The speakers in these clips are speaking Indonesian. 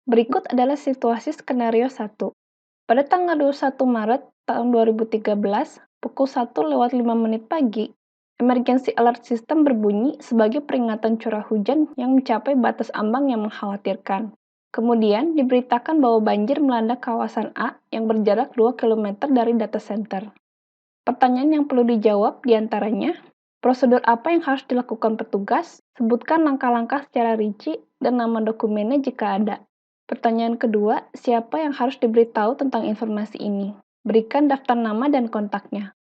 Berikut adalah situasi skenario 1. Pada tanggal 21 Maret tahun 2013, pukul 1:05 pagi, emergency alert system berbunyi sebagai peringatan curah hujan yang mencapai batas ambang yang mengkhawatirkan. Kemudian diberitakan bahwa banjir melanda kawasan A yang berjarak 2 km dari data center. Pertanyaan yang perlu dijawab diantaranya, prosedur apa yang harus dilakukan petugas? Sebutkan langkah-langkah secara rinci dan nama dokumennya jika ada. Pertanyaan kedua, siapa yang harus diberitahu tentang informasi ini? Berikan daftar nama dan kontaknya.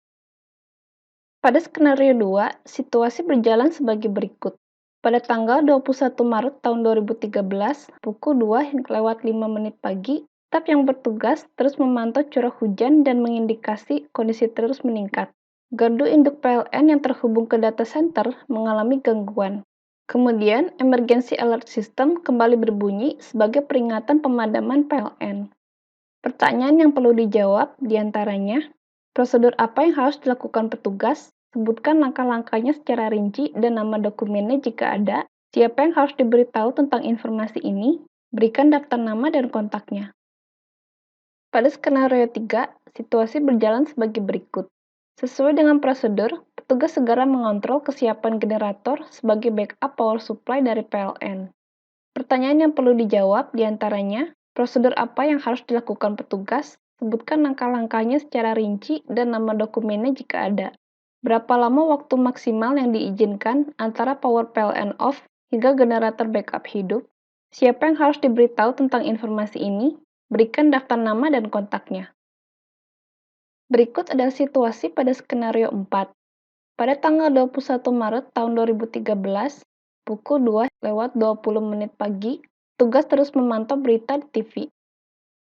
Pada skenario 2, situasi berjalan sebagai berikut. Pada tanggal 21 Maret tahun 2013, pukul 2:05 pagi, staf yang bertugas terus memantau curah hujan dan mengindikasi kondisi terus meningkat. Gardu induk PLN yang terhubung ke data center mengalami gangguan. Kemudian, emergency alert system kembali berbunyi sebagai peringatan pemadaman PLN. Pertanyaan yang perlu dijawab diantaranya, prosedur apa yang harus dilakukan petugas? Sebutkan langkah-langkahnya secara rinci dan nama dokumennya jika ada. Siapa yang harus diberitahu tentang informasi ini? Berikan daftar nama dan kontaknya. Pada skenario 3, situasi berjalan sebagai berikut. Sesuai dengan prosedur, petugas segera mengontrol kesiapan generator sebagai backup power supply dari PLN. Pertanyaan yang perlu dijawab diantaranya, prosedur apa yang harus dilakukan petugas? Sebutkan langkah-langkahnya secara rinci dan nama dokumennya jika ada. Berapa lama waktu maksimal yang diizinkan antara power PLN off hingga generator backup hidup? Siapa yang harus diberitahu tentang informasi ini? Berikan daftar nama dan kontaknya. Berikut adalah situasi pada skenario 4. Pada tanggal 21 Maret tahun 2013, pukul 2:20 pagi, tugas terus memantau berita di TV.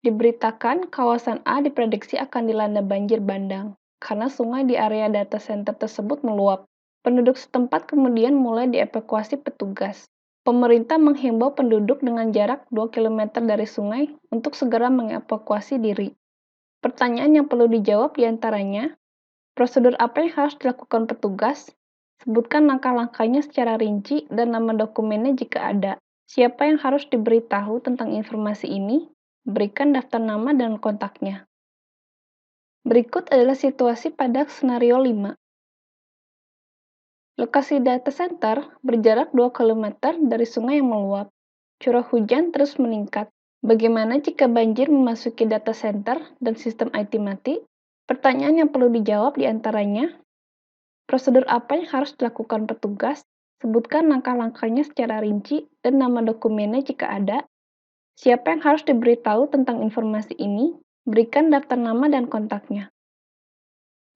Diberitakan kawasan A diprediksi akan dilanda banjir bandang karena sungai di area data center tersebut meluap. Penduduk setempat kemudian mulai dievakuasi petugas. Pemerintah menghimbau penduduk dengan jarak 2 km dari sungai untuk segera mengevakuasi diri. Pertanyaan yang perlu dijawab diantaranya, prosedur apa yang harus dilakukan petugas? Sebutkan langkah-langkahnya secara rinci dan nama dokumennya jika ada. Siapa yang harus diberitahu tentang informasi ini? Berikan daftar nama dan kontaknya. Berikut adalah situasi pada skenario 5. Lokasi data center berjarak 2 km dari sungai yang meluap. Curah hujan terus meningkat. Bagaimana jika banjir memasuki data center dan sistem IT mati? Pertanyaan yang perlu dijawab diantaranya, prosedur apa yang harus dilakukan petugas? Sebutkan langkah-langkahnya secara rinci dan nama dokumennya jika ada. Siapa yang harus diberitahu tentang informasi ini? Berikan daftar nama dan kontaknya.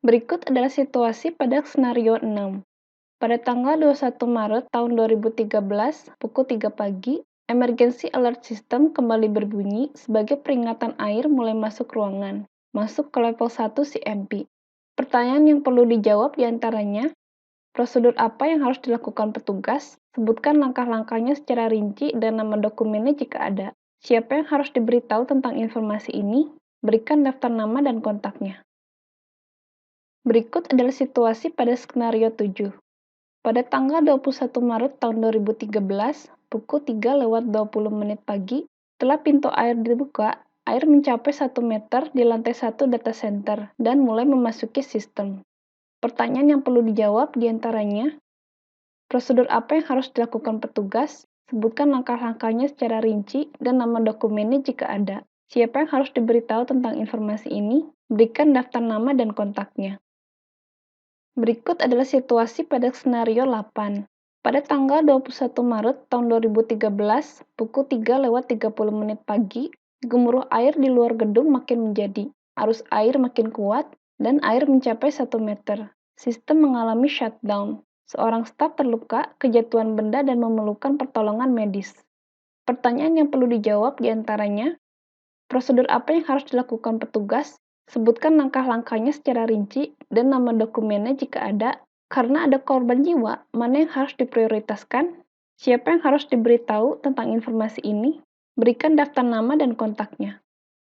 Berikut adalah situasi pada skenario 6. Pada tanggal 21 Maret tahun 2013, pukul 3 pagi, emergency alert system kembali berbunyi sebagai peringatan air mulai masuk ruangan, masuk ke level 1 CMP. Pertanyaan yang perlu dijawab diantaranya, prosedur apa yang harus dilakukan petugas? Sebutkan langkah-langkahnya secara rinci dan nama dokumennya jika ada. Siapa yang harus diberitahu tentang informasi ini? Berikan daftar nama dan kontaknya. Berikut adalah situasi pada skenario 7. Pada tanggal 21 Maret tahun 2013, pukul 3:20 pagi, setelah pintu air dibuka, air mencapai 1 meter di lantai 1 data center dan mulai memasuki sistem. Pertanyaan yang perlu dijawab diantaranya, prosedur apa yang harus dilakukan petugas? Sebutkan langkah-langkahnya secara rinci dan nama dokumennya jika ada. Siapa yang harus diberitahu tentang informasi ini? Berikan daftar nama dan kontaknya. Berikut adalah situasi pada skenario 8. Pada tanggal 21 Maret tahun 2013, pukul 3:30 pagi, gemuruh air di luar gedung makin menjadi. Arus air makin kuat dan air mencapai 1 meter. Sistem mengalami shutdown. Seorang staf terluka, kejatuhan benda dan memerlukan pertolongan medis. Pertanyaan yang perlu dijawab diantaranya, prosedur apa yang harus dilakukan petugas? Sebutkan langkah-langkahnya secara rinci dan nama dokumennya jika ada. Karena ada korban jiwa, mana yang harus diprioritaskan? Siapa yang harus diberitahu tentang informasi ini? Berikan daftar nama dan kontaknya.